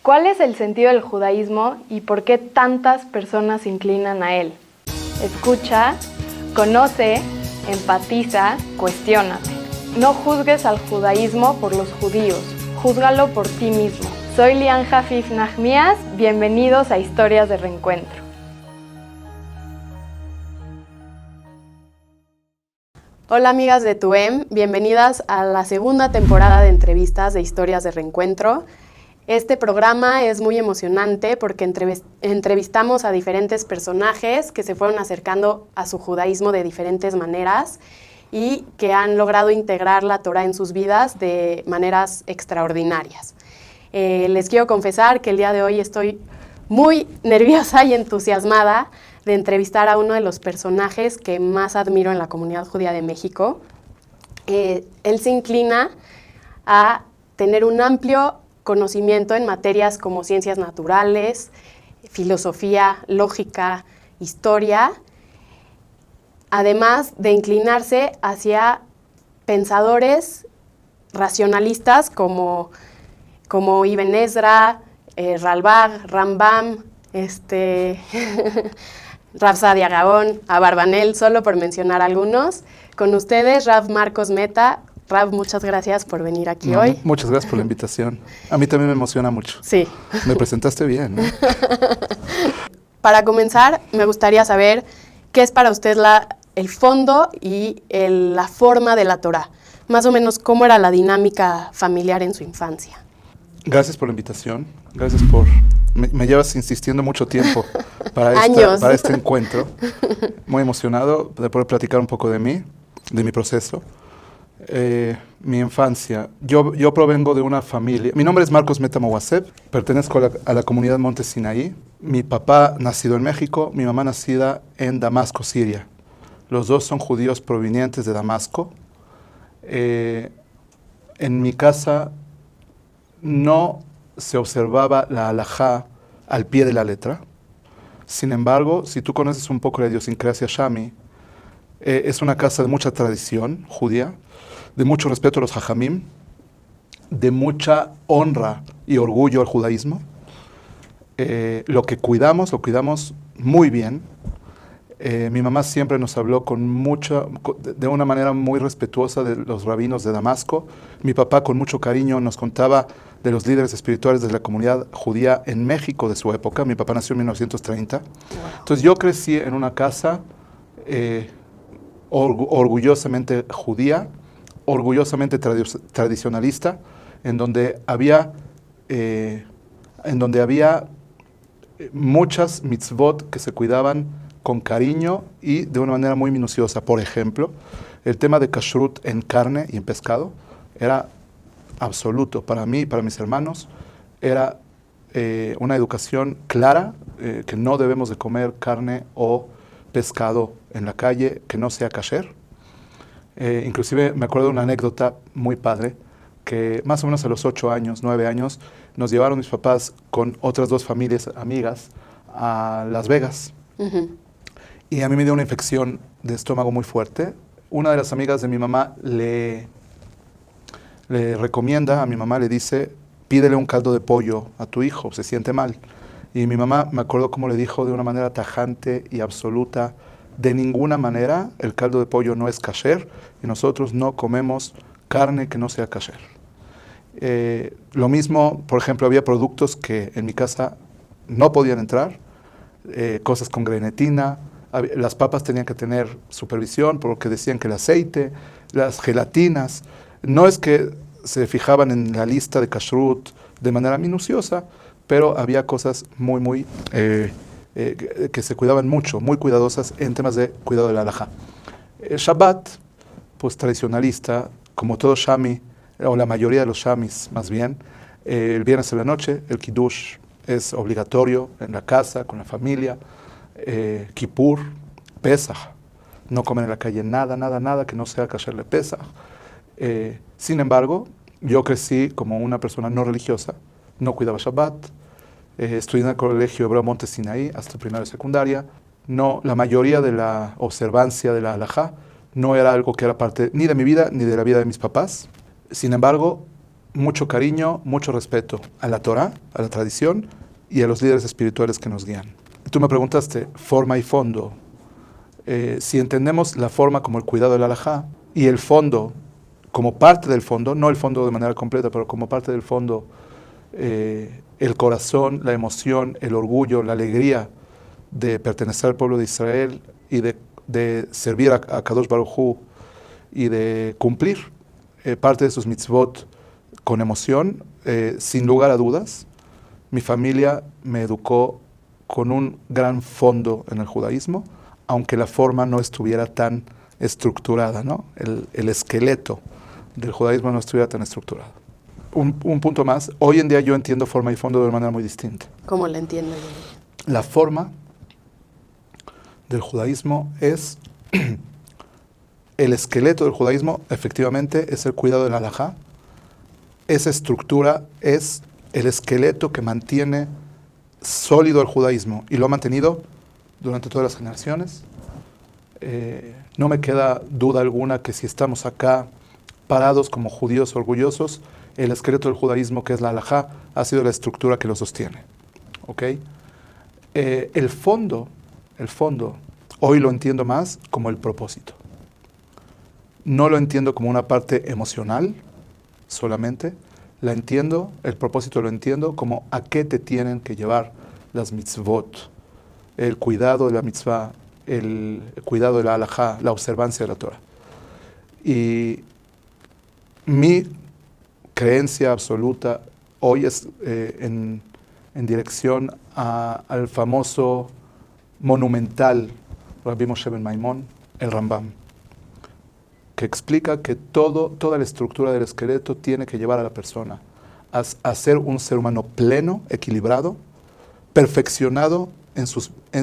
¿Cuál es el sentido del judaísmo y por qué tantas personas se inclinan a él? Escucha, conoce, empatiza, cuestiónate. No juzgues al judaísmo por los judíos, júzgalo por ti mismo. Soy Lian Jafif Nahmias, bienvenidos a Historias de Reencuentro. Hola amigas de TUEM, bienvenidas a la segunda temporada de entrevistas de Historias de Reencuentro. Este programa es muy emocionante porque entrevistamos a diferentes personajes que se fueron acercando a su judaísmo de diferentes maneras y que han logrado integrar la Torá en sus vidas de maneras extraordinarias. Les quiero confesar que el día de hoy estoy muy nerviosa y entusiasmada de entrevistar a uno de los personajes que más admiro en la comunidad judía de México. Él se inclina a tener un amplio conocimiento en materias como ciencias naturales, filosofía, lógica, historia, además de inclinarse hacia pensadores racionalistas como Ibn Ezra, Ralbag, Rambam, Rav Sadia Gaon, Abarbanel, solo por mencionar algunos. Con ustedes, Rav Marcos Meta. Rav, muchas gracias por venir aquí hoy. Muchas gracias por la invitación. A mí también me emociona mucho. Sí. Me presentaste bien, ¿no? Para comenzar, me gustaría saber qué es para usted el fondo y la forma de la Torá. Más o menos, ¿cómo era la dinámica familiar en su infancia? Gracias por la invitación. Gracias por... Me llevas insistiendo mucho tiempo para este encuentro. Muy emocionado de poder platicar un poco de mí, de mi proceso. Mi infancia. Yo provengo de una familia. Mi nombre es Marcos Meta Mawaseb. Pertenezco a la comunidad Monte Sinaí. Mi papá nacido en México, mi mamá nacida en Damasco, Siria. Los dos son judíos provenientes de Damasco. En mi casa no se observaba la halajá al pie de la letra. Sin embargo, si tú conoces un poco la idiosincrasia Shami, es una casa de mucha tradición judía, de mucho respeto a los hajamim, de mucha honra y orgullo al judaísmo. Lo cuidamos muy bien. Mi mamá siempre nos habló de una manera muy respetuosa de los rabinos de Damasco. Mi papá con mucho cariño nos contaba de los líderes espirituales de la comunidad judía en México de su época. Mi papá nació en 1930. Wow. Entonces yo crecí en una casa orgullosamente judía, orgullosamente tradicionalista, en donde había muchas mitzvot que se cuidaban con cariño y de una manera muy minuciosa. Por ejemplo, el tema de kashrut en carne y en pescado era absoluto para mí y para mis hermanos. Era una educación clara, que no debemos de comer carne o pescado en la calle que no sea kasher. Inclusive me acuerdo de una anécdota muy padre, que más o menos a los 8 años, 9 años, nos llevaron mis papás con otras 2 familias amigas a Las Vegas. Uh-huh. Y a mí me dio una infección de estómago muy fuerte. Una de las amigas de mi mamá le recomienda, a mi mamá le dice, pídele un caldo de pollo a tu hijo, se siente mal. Y mi mamá, me acuerdo cómo le dijo de una manera tajante y absoluta, de ninguna manera el caldo de pollo no es kasher y nosotros no comemos carne que no sea kasher. Lo mismo, por ejemplo, había productos que en mi casa no podían entrar, cosas con grenetina, las papas tenían que tener supervisión porque decían que el aceite, las gelatinas, no es que se fijaban en la lista de kashrut de manera minuciosa, pero había cosas muy que se cuidaban mucho, muy cuidadosas en temas de cuidado de la halajá. Shabbat, pues tradicionalista, como todo shami, o la mayoría de los shamis más bien, el viernes en la noche, el kiddush es obligatorio en la casa, con la familia. Kippur, Pesach, no comer en la calle nada que no sea kasher de Pesach. Sin embargo, yo crecí como una persona no religiosa, no cuidaba Shabbat, estudié en el colegio hebreo Monte Sinaí hasta primero de secundaria. No, la mayoría de la observancia de la halajá no era algo que era parte ni de mi vida ni de la vida de mis papás. Sin embargo, mucho cariño, mucho respeto a la Torah, a la tradición y a los líderes espirituales que nos guían. Tú me preguntaste, forma y fondo. Si entendemos la forma como el cuidado del halajá y el fondo como parte del fondo, no el fondo de manera completa, pero como parte del fondo, el corazón, la emoción, el orgullo, la alegría de pertenecer al pueblo de Israel y de servir a Kadosh Baruj Hu y de cumplir parte de sus mitzvot con emoción, sin lugar a dudas. Mi familia me educó con un gran fondo en el judaísmo, aunque la forma no estuviera tan estructurada, ¿no? El esqueleto del judaísmo no estuviera tan estructurado. Un punto más, hoy en día yo entiendo forma y fondo de una manera muy distinta. ¿Cómo la entiendo? La forma del judaísmo es, el esqueleto del judaísmo efectivamente es el cuidado del halajá. Esa estructura es el esqueleto que mantiene sólido el judaísmo y lo ha mantenido durante todas las generaciones. No me queda duda alguna que si estamos acá parados como judíos orgullosos, el esqueleto del judaísmo, que es la halajá, ha sido la estructura que lo sostiene. ¿Okay? El fondo, hoy lo entiendo más como el propósito. No lo entiendo como una parte emocional solamente, el propósito lo entiendo como a qué te tienen que llevar las mitzvot, el cuidado de la mitzvah, el cuidado de la halajá, la observancia de la Torah. Y mi creencia absoluta hoy es en dirección al famoso, monumental Rabbi Moshe ben Maimón, el Rambam, que explica que toda la estructura del esqueleto tiene que llevar a la persona a ser un ser humano pleno, equilibrado, perfeccionado en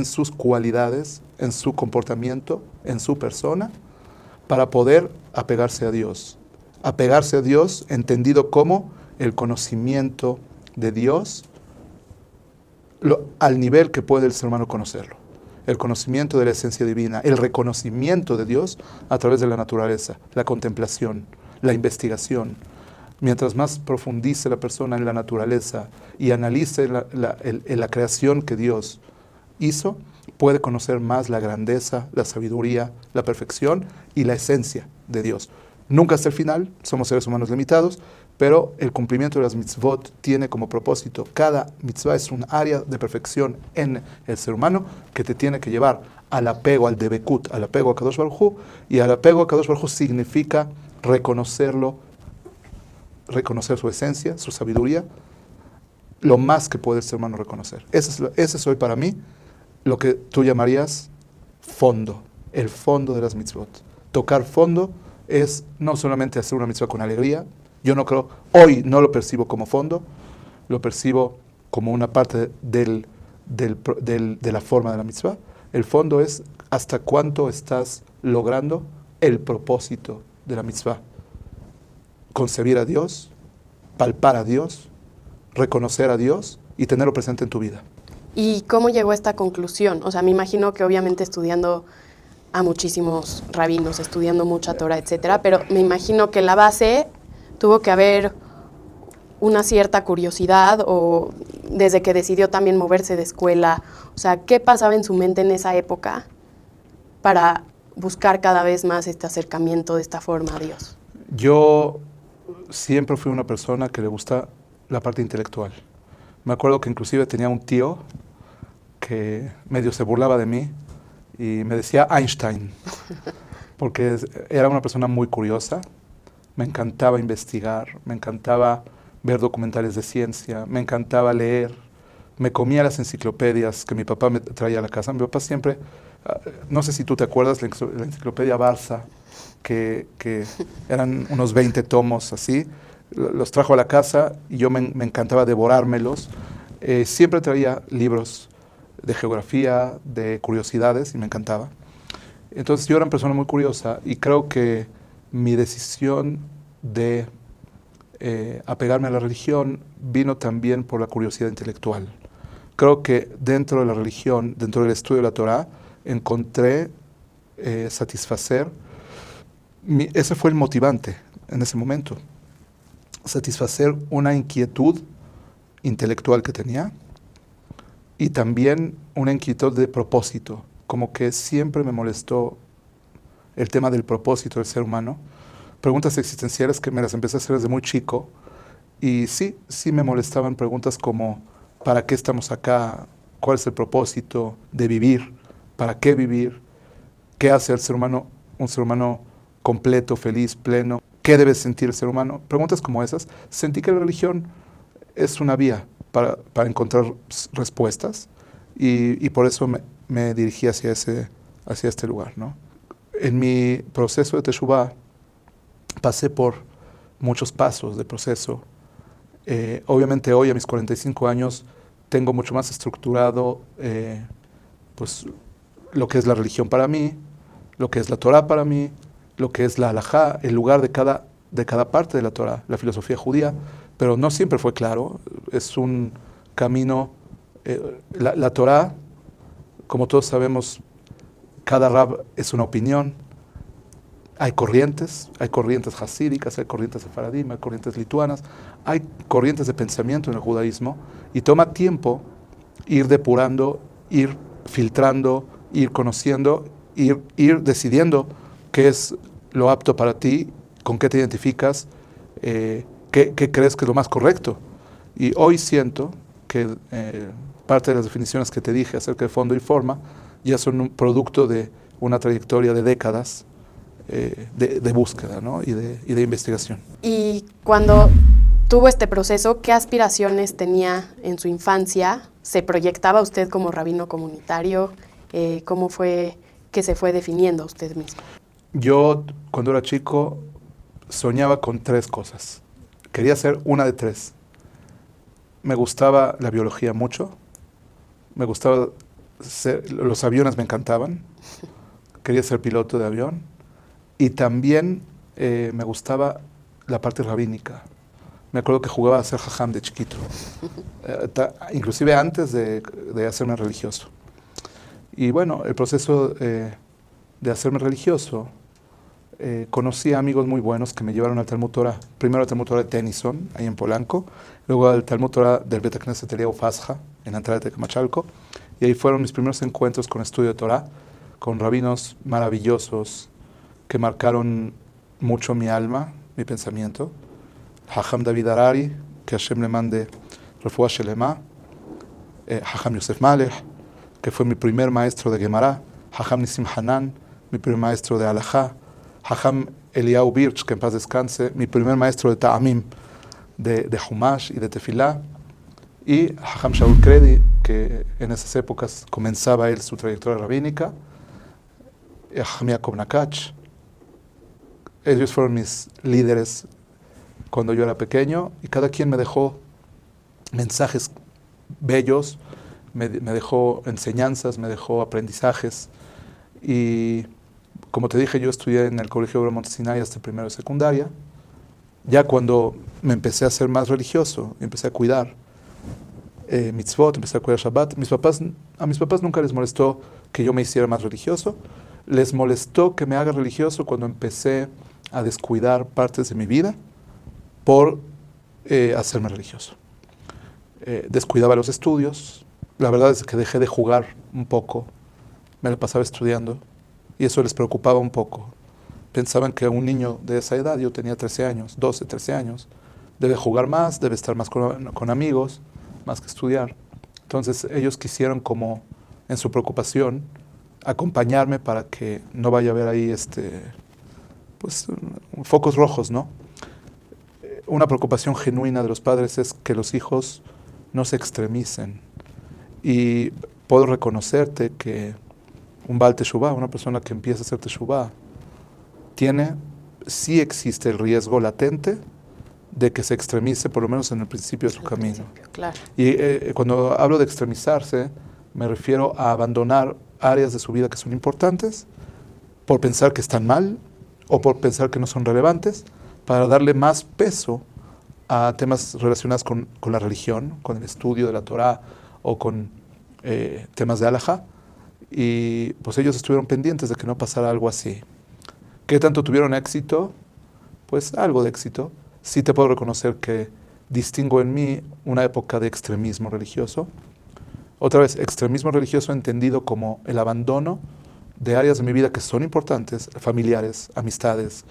sus cualidades, en su comportamiento, en su persona, para poder apegarse a Dios. Apegarse a Dios entendido como el conocimiento de Dios al nivel que puede el ser humano conocerlo. El conocimiento de la esencia divina, el reconocimiento de Dios a través de la naturaleza, la contemplación, la investigación. Mientras más profundice la persona en la naturaleza y analice la creación que Dios hizo, puede conocer más la grandeza, la sabiduría, la perfección y la esencia de Dios. Nunca hasta el final, somos seres humanos limitados, pero el cumplimiento de las mitzvot tiene como propósito, cada mitzvah es un área de perfección en el ser humano que te tiene que llevar al apego, al debekut, al apego a Kadosh Baruj Hu, y al apego a Kadosh Baruj Hu significa reconocerlo, reconocer su esencia, su sabiduría, lo más que puede el ser humano reconocer. Ese es hoy para mí lo que tú llamarías fondo, el fondo de las mitzvot. Tocar fondo es no solamente hacer una mitzvah con alegría. Yo no creo, hoy no lo percibo como fondo, lo percibo como una parte de la forma de la mitzvah. El fondo es hasta cuánto estás logrando el propósito de la mitzvah. Concebir a Dios, palpar a Dios, reconocer a Dios y tenerlo presente en tu vida. ¿Y cómo llegó a esta conclusión? O sea, me imagino que obviamente estudiando a muchísimos rabinos, estudiando mucha Torah, etcétera, pero me imagino que la base tuvo que haber una cierta curiosidad o desde que decidió también moverse de escuela. O sea, ¿qué pasaba en su mente en esa época para buscar cada vez más este acercamiento de esta forma a Dios? Yo siempre fui una persona que le gusta la parte intelectual. Me acuerdo que inclusive tenía un tío que medio se burlaba de mí y me decía Einstein, porque era una persona muy curiosa. Me encantaba investigar, me encantaba ver documentales de ciencia, me encantaba leer, me comía las enciclopedias que mi papá me traía a la casa. Mi papá siempre, no sé si tú te acuerdas, la enciclopedia Barça, que eran unos 20 tomos así, los trajo a la casa y yo me encantaba devorármelos. Siempre traía libros de geografía, de curiosidades y me encantaba. Entonces yo era una persona muy curiosa y creo que mi decisión de apegarme a la religión vino también por la curiosidad intelectual. Creo que dentro de la religión, dentro del estudio de la Torah, encontré satisfacer, ese fue el motivante en ese momento. satisfacer una inquietud intelectual que tenía y también una inquietud de propósito, como que siempre me molestó el tema del propósito del ser humano. Preguntas existenciales que me las empecé a hacer desde muy chico y sí me molestaban preguntas como ¿para qué estamos acá? ¿Cuál es el propósito de vivir? ¿Para qué vivir? ¿Qué hace al ser humano un ser humano completo, feliz, pleno? ¿Qué debe sentir el ser humano? Preguntas como esas. Sentí que la religión es una vía para encontrar respuestas y por eso me dirigí hacia este lugar, ¿no? En mi proceso de Teshuvah pasé por muchos pasos de proceso. Obviamente hoy, a mis 45 años, tengo mucho más estructurado pues, lo que es la religión para mí, lo que es la Torah para mí, lo que es la halajá, el lugar de cada parte de la Torah, la filosofía judía, pero no siempre fue claro. Es un camino, la Torah, como todos sabemos, cada rab es una opinión. Hay corrientes hasídicas, hay corrientes sefaradim, hay corrientes lituanas, hay corrientes de pensamiento en el judaísmo y toma tiempo ir depurando, ir filtrando, ir conociendo, ir decidiendo qué es lo apto para ti, con qué te identificas, qué crees que es lo más correcto. Y hoy siento que parte de las definiciones que te dije acerca de fondo y forma ya son un producto de una trayectoria de décadas de búsqueda, ¿no? y de investigación. Y cuando tuvo este proceso, ¿qué aspiraciones tenía en su infancia? ¿Se proyectaba usted como rabino comunitario? ¿Cómo fue que se fue definiendo usted mismo? Yo, cuando era chico, soñaba con 3 cosas. Quería ser una de 3. Me gustaba la biología mucho. Me gustaba los aviones, me encantaban. Quería ser piloto de avión. Y también me gustaba la parte rabínica. Me acuerdo que jugaba a ser jajam de chiquito, inclusive antes de hacerme religioso. Y bueno, el proceso de hacerme religioso, conocí a amigos muy buenos que me llevaron al Talmud Torah. Primero al Talmud Torah de Tennyson, ahí en Polanco, luego al Talmud Torah del Bet Knesset Eliyahu Fasja, en la entrada de Tecamachalco, y ahí fueron mis primeros encuentros con estudio de Torah, con rabinos maravillosos que marcaron mucho mi alma, mi pensamiento. Hajam David Harari, que Hashem le mande refuah shelema, Hajam Yosef Malech, que fue mi primer maestro de Gemara, Hajam Nisim Hanan, mi primer maestro de Halajá, Hajam Eliyahu Birch, que en paz descanse, mi primer maestro de Ta'amim, de Humash y de Tefilá, y Hajam Shaul Kredi, que en esas épocas comenzaba él su trayectoria rabínica, y Hajam Yaakov Nakach. Ellos fueron mis líderes cuando yo era pequeño y cada quien me dejó mensajes bellos, me dejó enseñanzas, me dejó aprendizajes. Y como te dije, yo estudié en el Colegio Obrero Monte Sinai hasta primero de secundaria. Ya cuando me empecé a ser más religioso, empecé a cuidar mitzvot, empecé a cuidar Shabbat, a mis papás nunca les molestó que yo me hiciera más religioso. Les molestó que me haga religioso cuando empecé a descuidar partes de mi vida por hacerme religioso. Descuidaba los estudios. La verdad es que dejé de jugar un poco. Me la pasaba estudiando y eso les preocupaba un poco. Pensaban que un niño de esa edad, yo tenía 13 años, 12, 13 años, debe jugar más, debe estar más con amigos, más que estudiar. Entonces ellos quisieron, como en su preocupación, acompañarme para que no vaya a haber ahí pues, focos rojos, ¿no? Una preocupación genuina de los padres es que los hijos no se extremicen. Y puedo reconocerte que un Baal Teshuvah, una persona que empieza a hacer Teshuvah, sí existe el riesgo latente de que se extremice, por lo menos en el principio de su camino. Claro. Y cuando hablo de extremizarse, me refiero a abandonar áreas de su vida que son importantes por pensar que están mal o por pensar que no son relevantes, para darle más peso a temas relacionados con la religión, con el estudio de la Torah o con temas de halajá. Y pues ellos estuvieron pendientes de que no pasara algo así. ¿Qué tanto tuvieron éxito? Pues algo de éxito, sí te puedo reconocer que distingo en mí una época de extremismo religioso. Otra vez, extremismo religioso entendido como el abandono de áreas de mi vida que son importantes, familiares, amistades,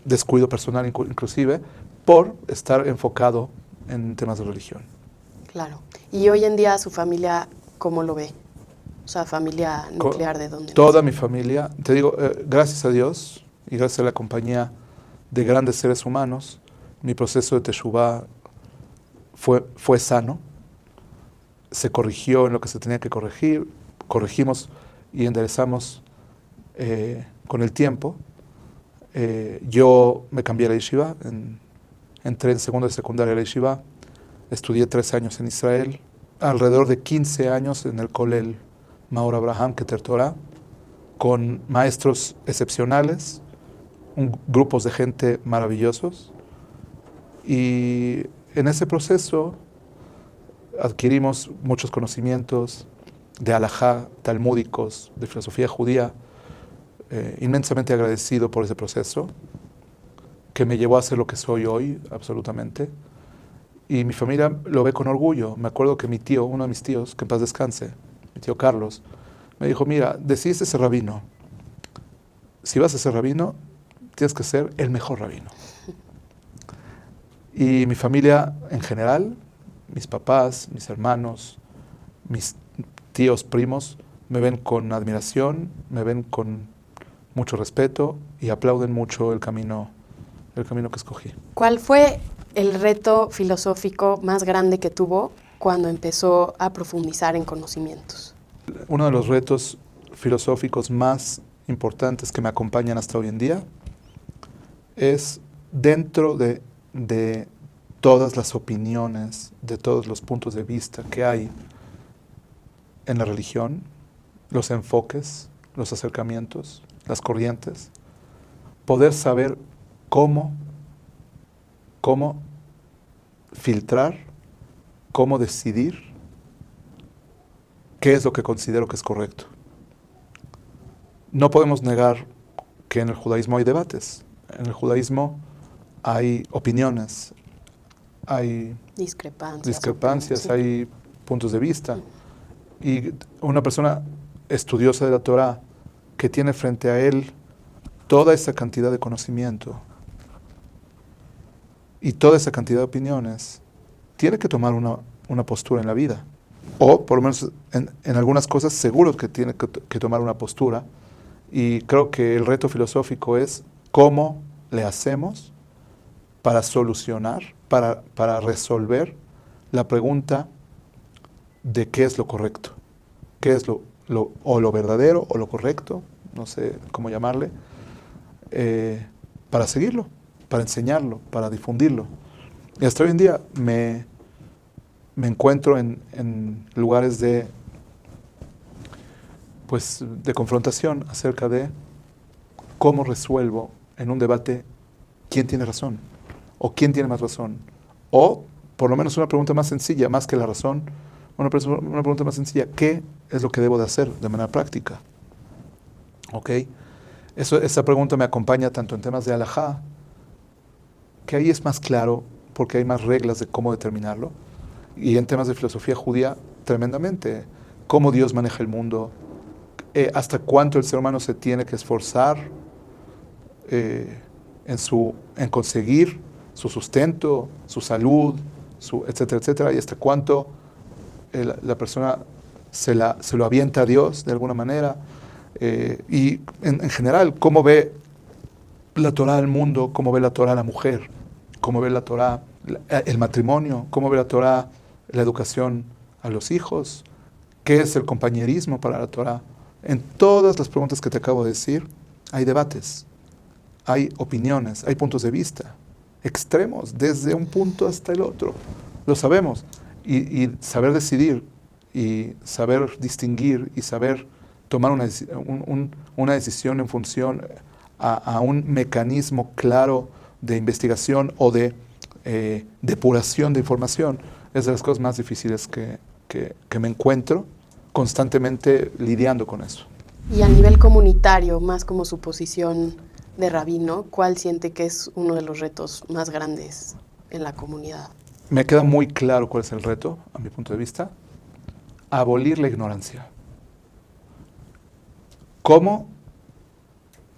descuido personal inclusive, por estar enfocado en temas de religión. Claro. Y hoy en día su familia, ¿cómo lo ve? O sea, familia nuclear, ¿de dónde? Toda mi familia, te digo, gracias a Dios y gracias a la compañía de grandes seres humanos, mi proceso de Teshuvá fue sano, se corrigió en lo que se tenía que corregir, corregimos y enderezamos con el tiempo. Yo me cambié a la yeshiva, entré en segundo de secundaria a la yeshiva, estudié 3 años en Israel, alrededor de 15 años en el Kolel Maor Abraham Keter Torah, con maestros excepcionales, grupos de gente maravillosos, y en ese proceso adquirimos muchos conocimientos de halajá, talmúdicos, de filosofía judía, inmensamente agradecido por ese proceso, que me llevó a ser lo que soy hoy, absolutamente. Y mi familia lo ve con orgullo. Me acuerdo que mi tío, uno de mis tíos, que en paz descanse, mi tío Carlos, me dijo, mira, decidiste ser rabino. Si vas a ser rabino, tienes que ser el mejor rabino. Y mi familia en general, mis papás, mis hermanos, mis tíos, primos, me ven con admiración, me ven con mucho respeto y aplauden mucho el camino que escogí. ¿Cuál fue el reto filosófico más grande que tuvo cuando empezó a profundizar en conocimientos? Uno de los retos filosóficos más importantes que me acompañan hasta hoy en día es dentro de todas las opiniones, de todos los puntos de vista que hay en la religión, los enfoques, los acercamientos, las corrientes, poder saber cómo filtrar, cómo decidir qué es lo que considero que es correcto. No podemos negar que en el judaísmo hay debates, en el judaísmo hay opiniones, hay discrepancias, hay puntos de vista. Y una persona estudiosa de la Torah que tiene frente a él toda esa cantidad de conocimiento y toda esa cantidad de opiniones, tiene que tomar una postura en la vida. O por lo menos en algunas cosas seguro que tiene que tomar una postura. Y creo que el reto filosófico es cómo le hacemos para solucionar, para resolver la pregunta de qué es lo correcto, qué es lo verdadero o lo correcto, no sé cómo llamarle, para seguirlo, para enseñarlo, para difundirlo. Y hasta hoy en día me encuentro en lugares de confrontación acerca de cómo resuelvo en un debate quién tiene razón o quién tiene más razón, o por lo menos una pregunta más sencilla, más que la razón, una pregunta más sencilla, ¿qué es lo que debo de hacer de manera práctica? ¿Ok? Esa pregunta me acompaña tanto en temas de halajá, que ahí es más claro porque hay más reglas de cómo determinarlo, y en temas de filosofía judía, tremendamente, cómo Dios maneja el mundo, hasta cuánto el ser humano se tiene que esforzar en conseguir su sustento, su salud, etcétera, etcétera, y hasta cuánto la persona se lo avienta a Dios de alguna manera, y en general, cómo ve la Torah al mundo, cómo ve la Torah a la mujer, cómo ve la Torah el matrimonio, cómo ve la Torah la educación a los hijos, qué es el compañerismo para la Torah. En todas las preguntas que te acabo de decir, hay debates, hay opiniones, hay puntos de vista extremos, desde un punto hasta el otro. Lo sabemos. Y saber decidir, y saber distinguir, y saber tomar una decisión en función a un mecanismo claro de investigación o de depuración de información, es de las cosas más difíciles que me encuentro constantemente lidiando con eso. Y a nivel comunitario, más como su posición de rabino, ¿cuál siente que es uno de los retos más grandes en la comunidad? Me queda muy claro cuál es el reto, a mi punto de vista. Abolir la ignorancia. ¿Cómo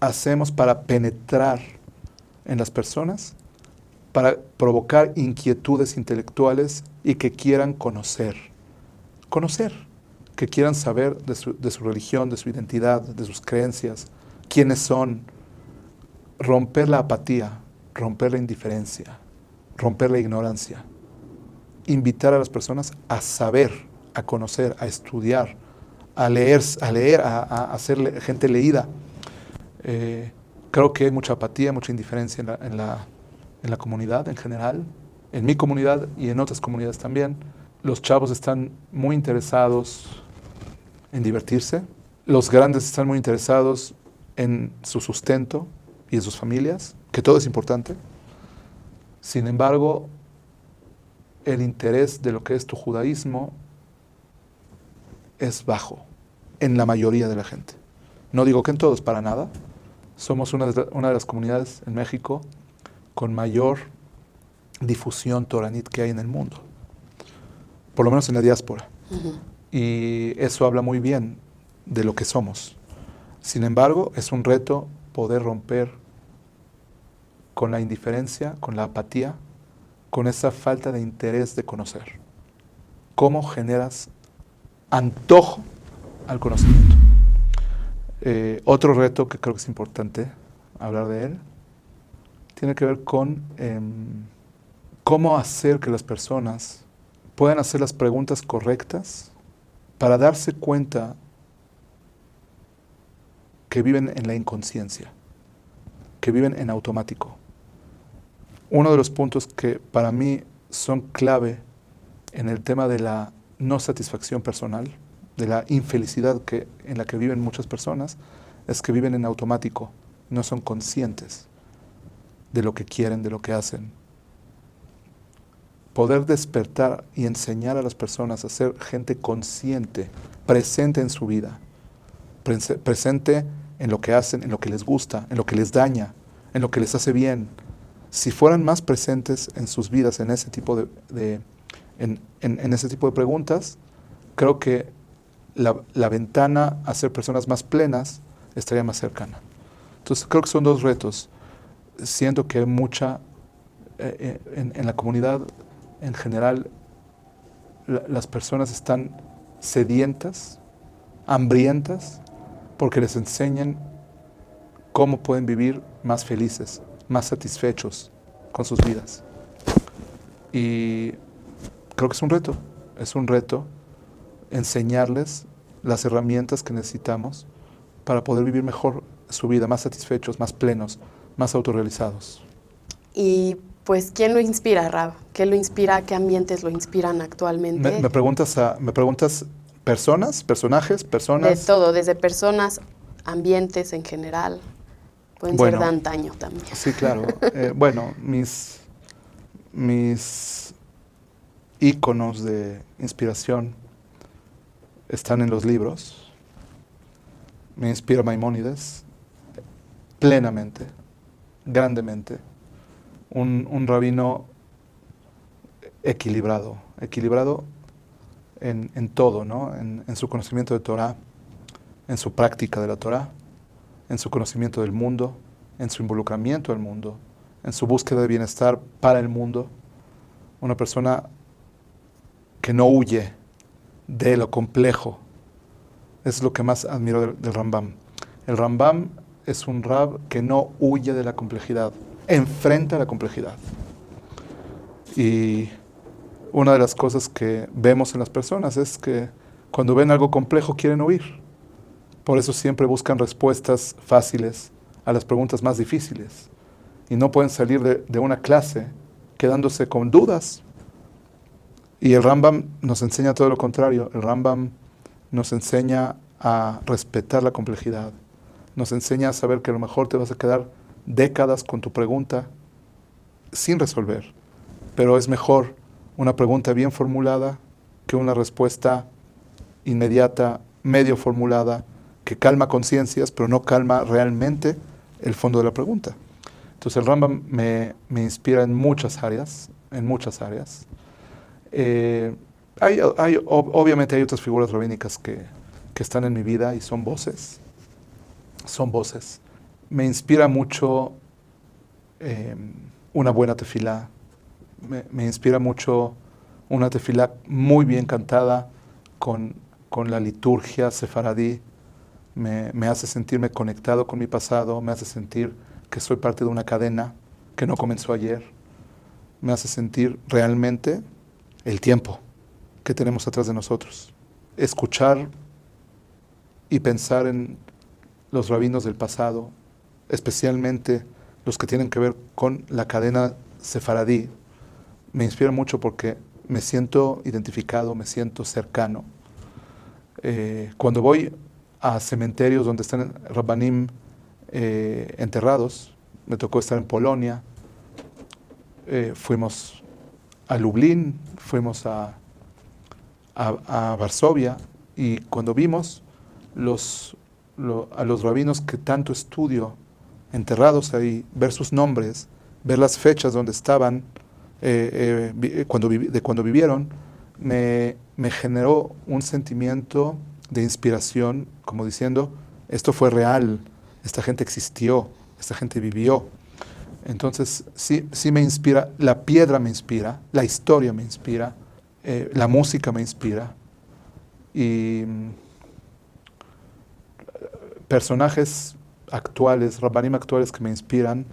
hacemos para penetrar en las personas, para provocar inquietudes intelectuales y que quieran conocer? Que quieran saber de su religión, de su identidad, de sus creencias, quiénes son. Romper la apatía, romper la indiferencia, romper la ignorancia. Invitar a las personas a saber, a conocer, a estudiar, a leer, a ser gente leída. Creo que hay mucha apatía, mucha indiferencia en la comunidad en general, en mi comunidad y en otras comunidades también. Los chavos están muy interesados en divertirse, los grandes están muy interesados en su sustento y en sus familias, que todo es importante. Sin embargo, el interés de lo que es tu judaísmo es bajo en la mayoría de la gente. No digo que en todos, para nada. Somos una de las comunidades en México con mayor difusión toranit que hay en el mundo, por lo menos en la diáspora. Uh-huh. Y eso habla muy bien de lo que somos. Sin embargo, es un reto poder romper con la indiferencia, con la apatía, con esa falta de interés de conocer. ¿Cómo generas antojo al conocimiento? Otro reto que creo que es importante hablar de él tiene que ver con cómo hacer que las personas puedan hacer las preguntas correctas para darse cuenta que viven en la inconsciencia, que viven en automático. Uno de los puntos que para mí son clave en el tema de la no satisfacción personal, de la infelicidad en la que viven muchas personas, es que viven en automático, no son conscientes de lo que quieren, de lo que hacen. Poder despertar y enseñar a las personas a ser gente consciente, presente en su vida, presente en lo que hacen, en lo que les gusta, en lo que les daña, en lo que les hace bien. Si fueran más presentes en sus vidas en ese tipo en ese tipo de preguntas, creo que la ventana a ser personas más plenas estaría más cercana. Entonces creo que son dos retos. Siento que mucha, en la comunidad en general, las personas están sedientas, hambrientas, porque les enseñan cómo pueden vivir más felices, más satisfechos con sus vidas. Y creo que es un reto enseñarles las herramientas que necesitamos para poder vivir mejor su vida, más satisfechos, más plenos, más autorrealizados. Y pues, ¿quién lo inspira, Rab? ¿Qué lo inspira? ¿Qué ambientes lo inspiran actualmente? ¿Me preguntas personas, personajes, personas? De todo, desde personas, ambientes en general. Pueden ser de antaño también. Sí, claro. Bueno, mis íconos de inspiración están en los libros. Me inspira Maimónides plenamente, grandemente. Un rabino equilibrado en todo, ¿no? En su conocimiento de Torah, en su práctica de la Torah, en su conocimiento del mundo, en su involucramiento al mundo, en su búsqueda de bienestar para el mundo. Una persona que no huye de lo complejo. Es lo que más admiro del Rambam. El Rambam es un rab que no huye de la complejidad, enfrenta la complejidad. Y una de las cosas que vemos en las personas es que cuando ven algo complejo quieren huir. Por eso siempre buscan respuestas fáciles a las preguntas más difíciles. Y no pueden salir de una clase quedándose con dudas. Y el Rambam nos enseña todo lo contrario. El Rambam nos enseña a respetar la complejidad. Nos enseña a saber que a lo mejor te vas a quedar décadas con tu pregunta sin resolver. Pero es mejor una pregunta bien formulada que una respuesta inmediata, medio formulada, que calma conciencias, pero no calma realmente el fondo de la pregunta. Entonces el Rambam me inspira en muchas áreas, Obviamente hay otras figuras rabínicas que están en mi vida y son voces. Me inspira mucho una buena tefilá. Me inspira mucho una tefilá muy bien cantada con la liturgia sefaradí. Me hace sentirme conectado con mi pasado, me hace sentir que soy parte de una cadena que no comenzó ayer. Me hace sentir realmente el tiempo que tenemos atrás de nosotros. Escuchar y pensar en los rabinos del pasado, especialmente los que tienen que ver con la cadena sefaradí, me inspira mucho porque me siento identificado, me siento cercano. Cuando voy a cementerios donde están rabbanim enterrados, me tocó estar en Polonia, fuimos a Lublin, fuimos a Varsovia, y cuando vimos a los rabinos que tanto estudio enterrados ahí, ver sus nombres, ver las fechas donde estaban, cuando vivieron, me generó un sentimiento de inspiración, como diciendo, esto fue real, esta gente existió, esta gente vivió. Entonces sí me inspira, la piedra me inspira, la historia me inspira, la música me inspira, y personajes actuales, rabbanim actuales que me inspiran.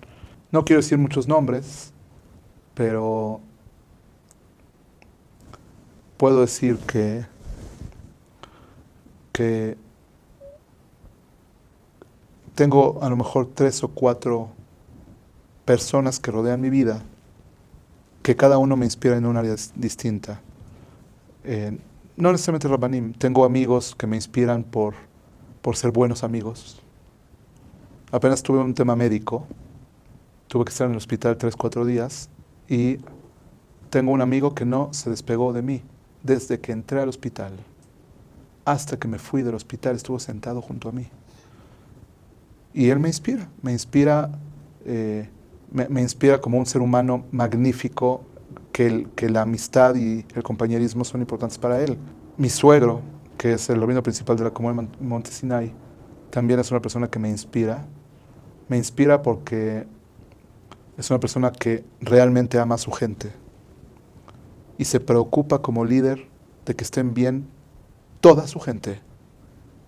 No quiero decir muchos nombres, pero puedo decir que tengo a lo mejor 3 o 4 personas que rodean mi vida, que cada uno me inspira en un área distinta. No necesariamente rabbanim, tengo amigos que me inspiran por ser buenos amigos. Apenas tuve un tema médico, tuve que estar en el hospital 3-4 días, y tengo un amigo que no se despegó de mí desde que entré al hospital hasta que me fui del hospital, estuvo sentado junto a mí. Y él me inspira como un ser humano magnífico, que la amistad y el compañerismo son importantes para él. Mi suegro, que es el rabino principal de la comunidad Monte Sinai, también es una persona que me inspira. Me inspira porque es una persona que realmente ama a su gente y se preocupa como líder de que estén bien toda su gente.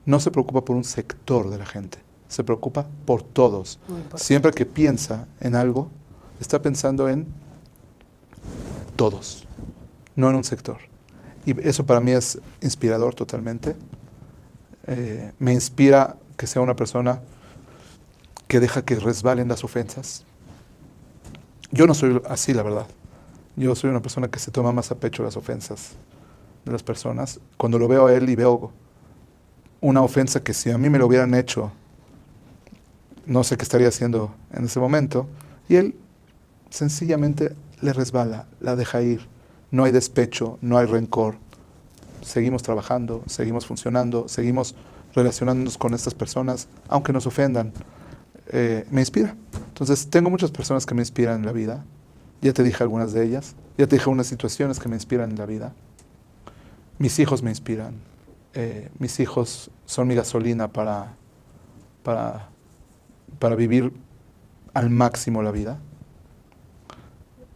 No se preocupa por un sector de la gente, se preocupa por todos. Siempre que piensa en algo, está pensando en todos, no en un sector. Y eso para mí es inspirador totalmente. Me inspira que sea una persona que deja que resbalen las ofensas. Yo no soy así, la verdad. Yo soy una persona que se toma más a pecho las ofensas de las personas. Cuando lo veo a él y veo una ofensa que si a mí me lo hubieran hecho, no sé qué estaría haciendo en ese momento, y él sencillamente le resbala, la deja ir. No hay despecho, no hay rencor. Seguimos trabajando, seguimos funcionando, seguimos relacionándonos con estas personas, aunque nos ofendan. Me inspira. Entonces, tengo muchas personas que me inspiran en la vida. Ya te dije algunas de ellas. Ya te dije unas situaciones que me inspiran en la vida. Mis hijos me inspiran. Mis hijos son mi gasolina para vivir al máximo la vida.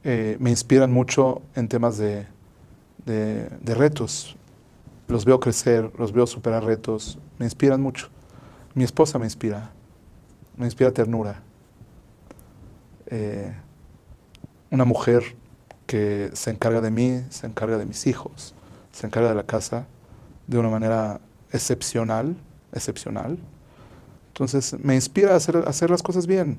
Me inspiran mucho en temas de retos. Los veo crecer, los veo superar retos. Me inspiran mucho. Mi esposa me inspira ternura. Una mujer que se encarga de mí, se encarga de mis hijos, se encarga de la casa de una manera excepcional. Entonces me inspira a hacer las cosas bien.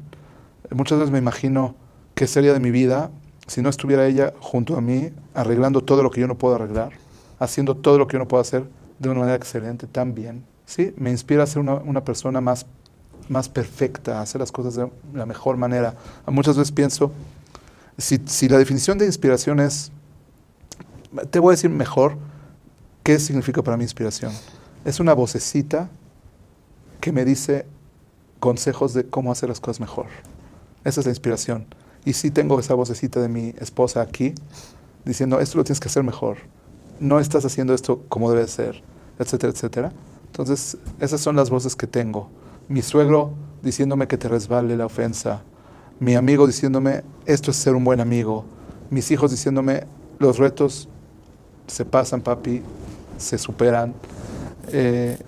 Muchas veces me imagino qué sería de mi vida si no estuviera ella junto a mí, arreglando todo lo que yo no puedo arreglar, haciendo todo lo que yo no puedo hacer de una manera excelente, tan bien. ¿Sí? Me inspira a ser una persona más perfecta, a hacer las cosas de la mejor manera. Muchas veces pienso, si la definición de inspiración es, te voy a decir mejor, ¿qué significa para mí inspiración? Es una vocecita que me dice, consejos de cómo hacer las cosas mejor. Esa es la inspiración. Y sí tengo esa vocecita de mi esposa aquí, diciendo, esto lo tienes que hacer mejor. No estás haciendo esto como debe ser, etcétera, etcétera. Entonces, esas son las voces que tengo. Mi suegro diciéndome que te resbale la ofensa. Mi amigo diciéndome, esto es ser un buen amigo. Mis hijos diciéndome, los retos se pasan, papi, se superan.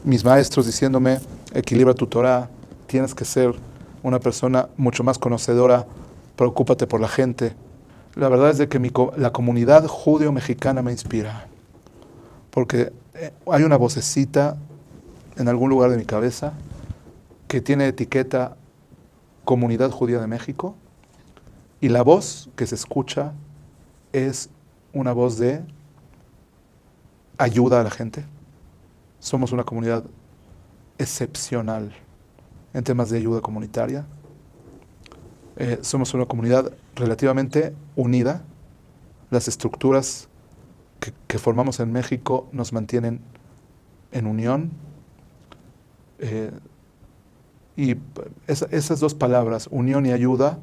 Mis maestros diciéndome, equilibra tu Torah, tienes que ser una persona mucho más conocedora, preocúpate por la gente. La verdad es de que la comunidad judeo-mexicana me inspira, porque hay una vocecita en algún lugar de mi cabeza que tiene etiqueta Comunidad Judía de México, y la voz que se escucha es una voz de ayuda a la gente. Somos una comunidad excepcional en temas de ayuda comunitaria. Somos una comunidad relativamente unida. Las estructuras que formamos en México nos mantienen en unión. Y esas dos palabras, unión y ayuda,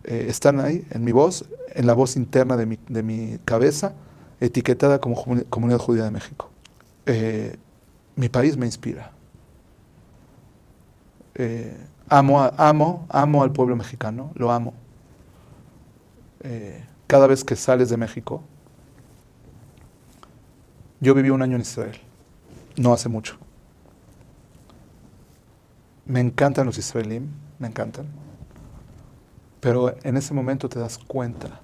están ahí en mi voz, en la voz interna de mi cabeza, etiquetada como Comunidad Judía de México. Mi país me inspira. Amo al pueblo mexicano, lo amo. Cada vez que sales de México, yo viví 1 año en Israel, no hace mucho. Me encantan los israelíes, me encantan. Pero en ese momento te das cuenta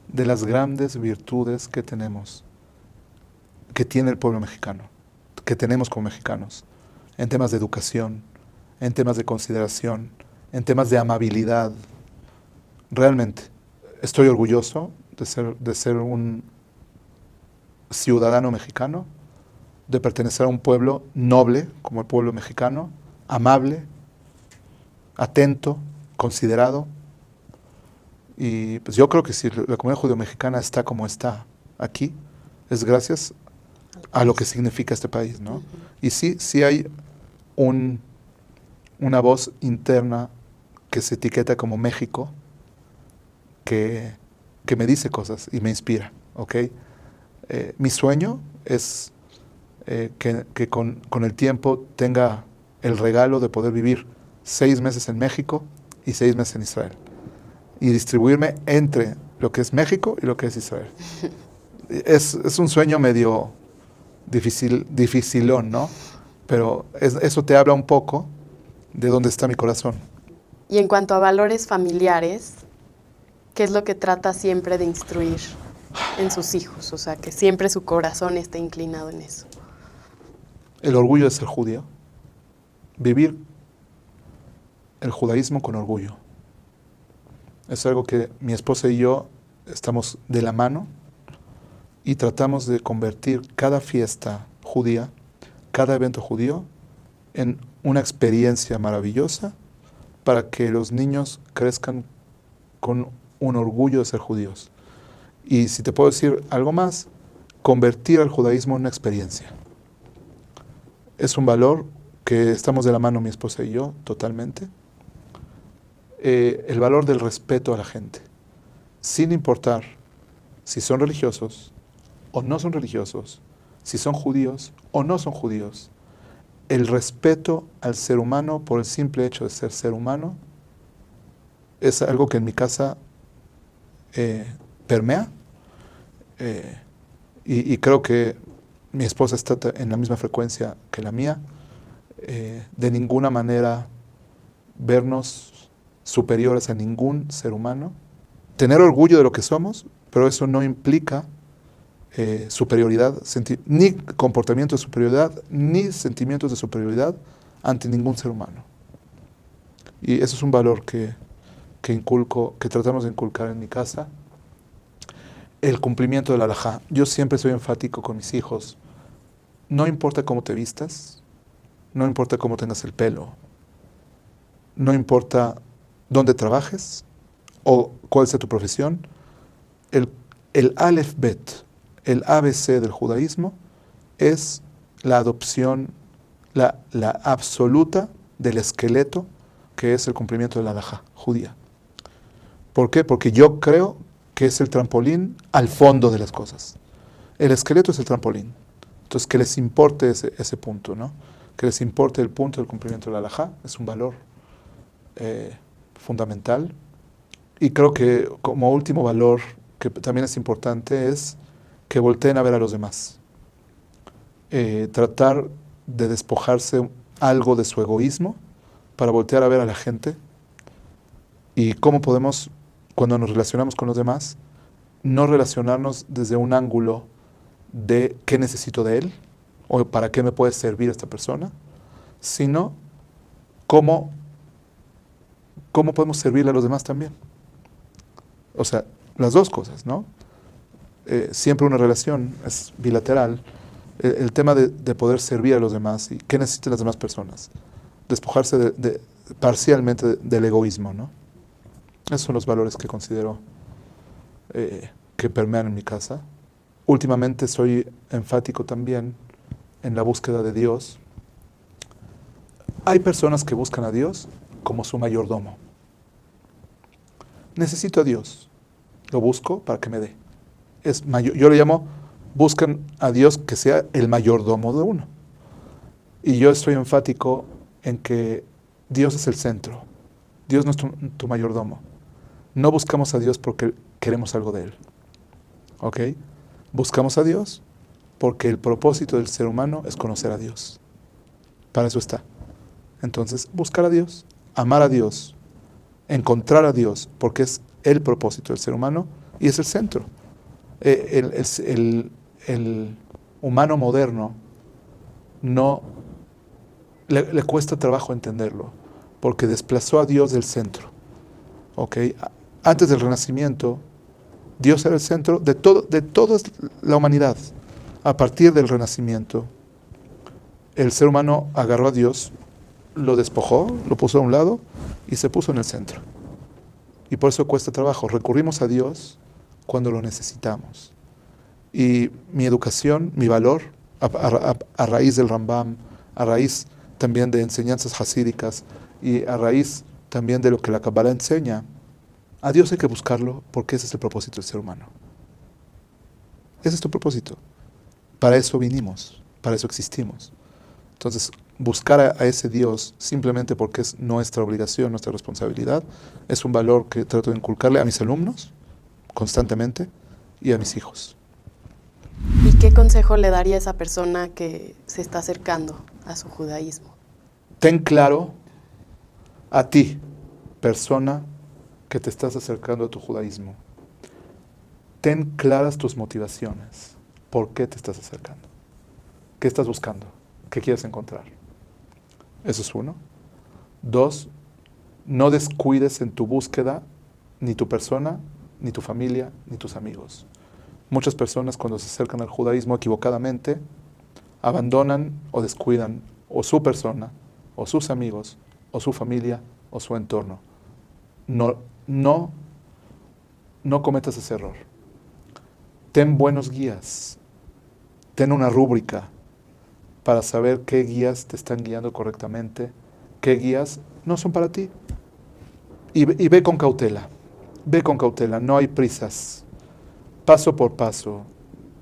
de las grandes virtudes que tenemos, que tiene el pueblo mexicano, que tenemos como mexicanos, en temas de educación, en temas de consideración, en temas de amabilidad. Realmente, estoy orgulloso de ser un ciudadano mexicano, de pertenecer a un pueblo noble como el pueblo mexicano, amable, atento, considerado. Y pues yo creo que si la comunidad judeo-mexicana está como está aquí, es gracias a lo que significa este país, ¿no? Y sí hay una voz interna que se etiqueta como México, que me dice cosas y me inspira, ¿ok? Mi sueño es que con el tiempo tenga el regalo de poder vivir 6 meses en México y 6 meses en Israel, y distribuirme entre lo que es México y lo que es Israel. Es un sueño medio dificilón, ¿no? Pero eso te habla un poco de dónde está mi corazón. Y en cuanto a valores familiares, ¿qué es lo que trata siempre de instruir en sus hijos? O sea, que siempre su corazón esté inclinado en eso. El orgullo de ser judío. Vivir el judaísmo con orgullo. Es algo que mi esposa y yo estamos de la mano y tratamos de convertir cada fiesta judía, cada evento judío, en una experiencia maravillosa para que los niños crezcan con un orgullo de ser judíos. Y si te puedo decir algo más, convertir al judaísmo en una experiencia. Es un valor que estamos de la mano mi esposa y yo totalmente. El valor del respeto a la gente, sin importar si son religiosos o no son religiosos, si son judíos o no son judíos. El respeto al ser humano por el simple hecho de ser humano es algo que en mi casa permea, y creo que mi esposa está en la misma frecuencia que la mía. De ninguna manera vernos superiores a ningún ser humano. Tener orgullo de lo que somos, pero eso no implica superioridad, ni comportamiento de superioridad, ni sentimientos de superioridad ante ningún ser humano. Y eso es un valor que tratamos de inculcar en mi casa. El cumplimiento de la halajá. Yo siempre soy enfático con mis hijos. No importa cómo te vistas, no importa cómo tengas el pelo, no importa dónde trabajes o cuál sea tu profesión, el Aleph Bet, el ABC del judaísmo, es la adopción, la absoluta del esqueleto que es el cumplimiento de la halajá judía. ¿Por qué? Porque yo creo que es el trampolín al fondo de las cosas. El esqueleto es el trampolín. Entonces, que les importe ese punto, ¿no? Que les importe el punto del cumplimiento de la halajá es un valor fundamental. Y creo que como último valor, que también es importante, es que volteen a ver a los demás. Tratar de despojarse algo de su egoísmo para voltear a ver a la gente. Y cómo podemos, cuando nos relacionamos con los demás, no relacionarnos desde un ángulo de qué necesito de él o para qué me puede servir esta persona, sino cómo podemos servirle a los demás también. O sea, las dos cosas, ¿no? Siempre una relación es bilateral. El tema de poder servir a los demás y qué necesitan las demás personas. Despojarse parcialmente del egoísmo, ¿no? Esos son los valores que considero que permean en mi casa. Últimamente soy enfático también en la búsqueda de Dios. Hay personas que buscan a Dios como su mayordomo. Necesito a Dios. Lo busco para que me dé. Yo le llamo, buscan a Dios que sea el mayordomo de uno. Y yo estoy enfático en que Dios es el centro. Dios no es tu mayordomo. No buscamos a Dios porque queremos algo de Él. ¿Ok? Buscamos a Dios porque el propósito del ser humano es conocer a Dios. Para eso está. Entonces, buscar a Dios, amar a Dios, encontrar a Dios, porque es el propósito del ser humano y es el centro. El humano moderno no le cuesta trabajo entenderlo, porque desplazó a Dios del centro. ¿Okay? Antes del Renacimiento, Dios era el centro de toda la humanidad. A partir del Renacimiento, el ser humano agarró a Dios, lo despojó, lo puso a un lado y se puso en el centro. Y por eso cuesta trabajo. Recurrimos a Dios cuando lo necesitamos. Y mi educación, mi valor, a raíz del Rambam, a raíz también de enseñanzas hasídicas y a raíz también de lo que la Kabbalah enseña, a Dios hay que buscarlo porque ese es el propósito del ser humano. Ese es tu propósito. Para eso vinimos, para eso existimos. Entonces, buscar a ese Dios simplemente porque es nuestra obligación, nuestra responsabilidad, es un valor que trato de inculcarle a mis alumnos constantemente y a mis hijos. ¿Y qué consejo le daría a esa persona que se está acercando a su judaísmo? Ten claro a ti, persona que te estás acercando a tu judaísmo. Ten claras tus motivaciones. ¿Por qué te estás acercando? ¿Qué estás buscando? ¿Qué quieres encontrar? Eso es uno. 2, no descuides en tu búsqueda ni tu persona, ni tu familia, ni tus amigos. Muchas personas cuando se acercan al judaísmo equivocadamente, abandonan o descuidan o su persona, o sus amigos, o su familia, o su entorno. No cometas ese error. Ten buenos guías. Ten una rúbrica para saber qué guías te están guiando correctamente, qué guías no son para ti. Y ve con cautela. Ve con cautela, no hay prisas. Paso por paso.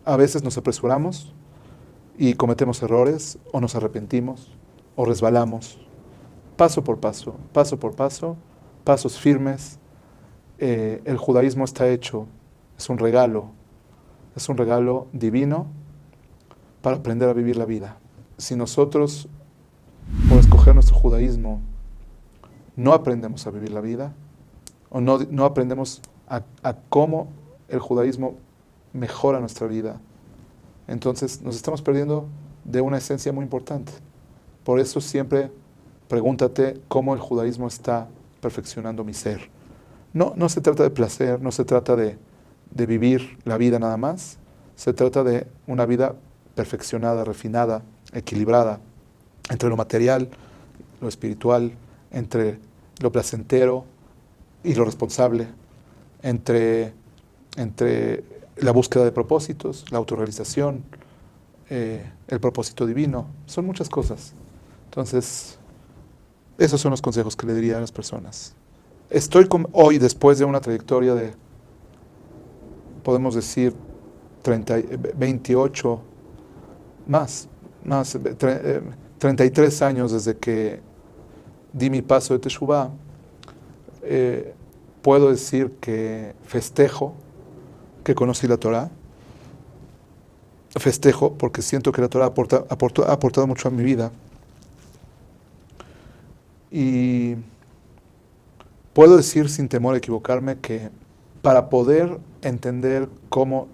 A veces nos apresuramos y cometemos errores, o nos arrepentimos, o resbalamos. Paso por paso, pasos firmes. El judaísmo está hecho, es un regalo divino para aprender a vivir la vida. Si nosotros, por escoger nuestro judaísmo, no aprendemos a vivir la vida, o no aprendemos a cómo el judaísmo mejora nuestra vida, entonces nos estamos perdiendo de una esencia muy importante. Por eso siempre pregúntate cómo el judaísmo está perfeccionando mi ser. No se trata de placer, no se trata de vivir la vida nada más, se trata de una vida perfeccionada, refinada, equilibrada, entre lo material, lo espiritual, entre lo placentero y lo responsable, entre la búsqueda de propósitos, la autorrealización, el propósito divino. Son muchas cosas. Entonces, Esos son los consejos que le diría a las personas. Estoy hoy, después de una trayectoria de, podemos decir, 28, más 33 años desde que di mi paso de Teshuvah, puedo decir que festejo que conocí la Torah. Festejo porque siento que la Torah ha aportado mucho a mi vida. Y puedo decir sin temor a equivocarme que para poder entender cómo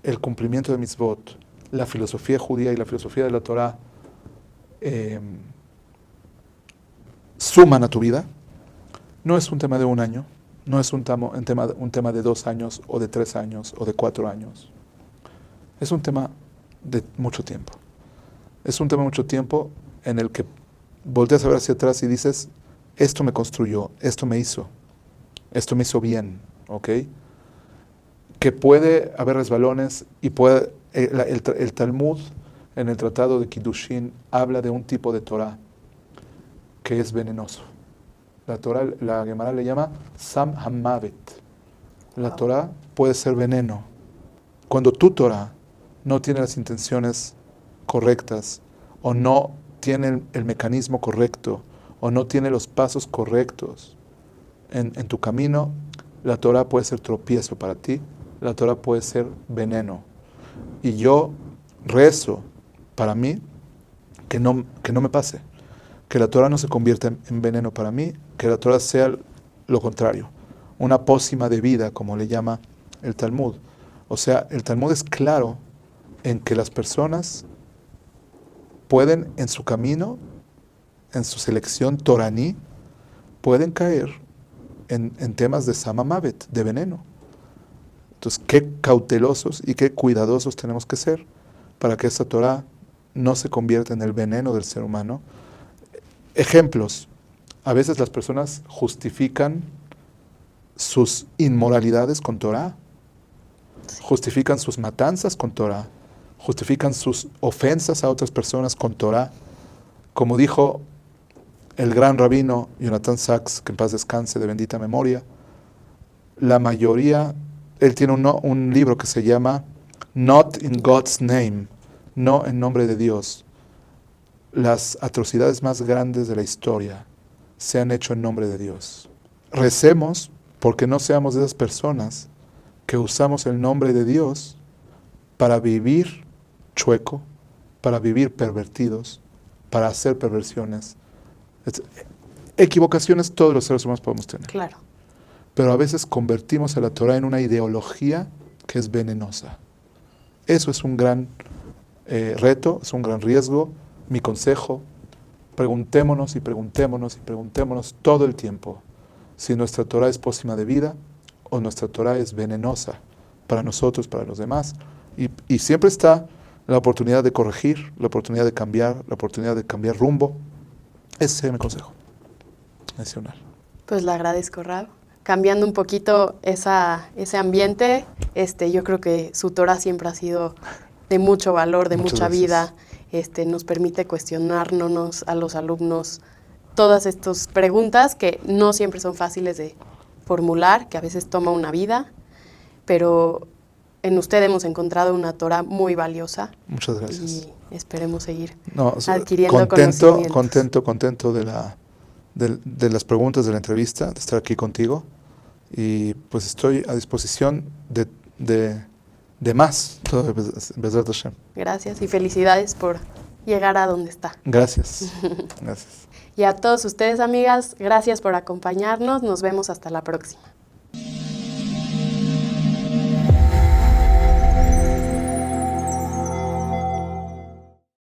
el cumplimiento de mitzvot, la filosofía judía y la filosofía de la Torah suman a tu vida, no es un tema de un año, no es un tema de 2 años o de 3 años o de 4 años. Es un tema de mucho tiempo. Es un tema de mucho tiempo en el que volteas a ver hacia atrás y dices, esto me construyó, esto me hizo bien, ¿ok? Que puede haber resbalones y puede, el Talmud en el Tratado de Kiddushin habla de un tipo de Torah que es venenoso. La Torah, la Gemara le llama Sam Hamavet. La Torah puede ser veneno. Cuando tu Torah no tiene las intenciones correctas o no tiene el mecanismo correcto o no tiene los pasos correctos en tu camino, la Torah puede ser tropiezo para ti, la Torah puede ser veneno. Y yo rezo para mí que no me pase, que la Torah no se convierta en veneno para mí, que la Torah sea lo contrario, una pócima de vida, como le llama el Talmud. O sea, el Talmud es claro en que las personas pueden en su camino, en su selección toraní, pueden caer en temas de samamavet, de veneno. Entonces, qué cautelosos y qué cuidadosos tenemos que ser para que esta Torah no se convierta en el veneno del ser humano. Ejemplos. A veces las personas justifican sus inmoralidades con Torah, justifican sus matanzas con Torah, justifican sus ofensas a otras personas con Torah. Como dijo el gran rabino Jonathan Sachs, que en paz descanse, de bendita memoria, la mayoría, él tiene un libro que se llama Not in God's Name, no en nombre de Dios. Las atrocidades más grandes de la historia se han hecho en nombre de Dios. Recemos porque no seamos de esas personas que usamos el nombre de Dios para vivir chueco, para vivir pervertidos, para hacer perversiones. Equivocaciones todos los seres humanos podemos tener. Claro. Pero a veces convertimos a la Torah en una ideología que es venenosa. Eso es un gran reto, es un gran riesgo. Mi consejo, preguntémonos y preguntémonos y preguntémonos todo el tiempo si nuestra Torah es pócima de vida o nuestra Torah es venenosa para nosotros, para los demás. Y siempre está la oportunidad de corregir, la oportunidad de cambiar, la oportunidad de cambiar rumbo. Ese es mi consejo adicional. Pues le agradezco, Rab. Cambiando un poquito ese ambiente, yo creo que su Torah siempre ha sido de mucho valor, de mucha vida. Nos permite cuestionarnos a los alumnos todas estas preguntas que no siempre son fáciles de formular, que a veces toma una vida, pero en usted hemos encontrado una Torah muy valiosa. Muchas gracias. Y esperemos seguir adquiriendo contento de las preguntas de la entrevista, de estar aquí contigo, y pues estoy a disposición de más. Gracias y felicidades por llegar a donde está. Gracias. Gracias. Y a todos ustedes, amigas, gracias por acompañarnos. Nos vemos hasta la próxima.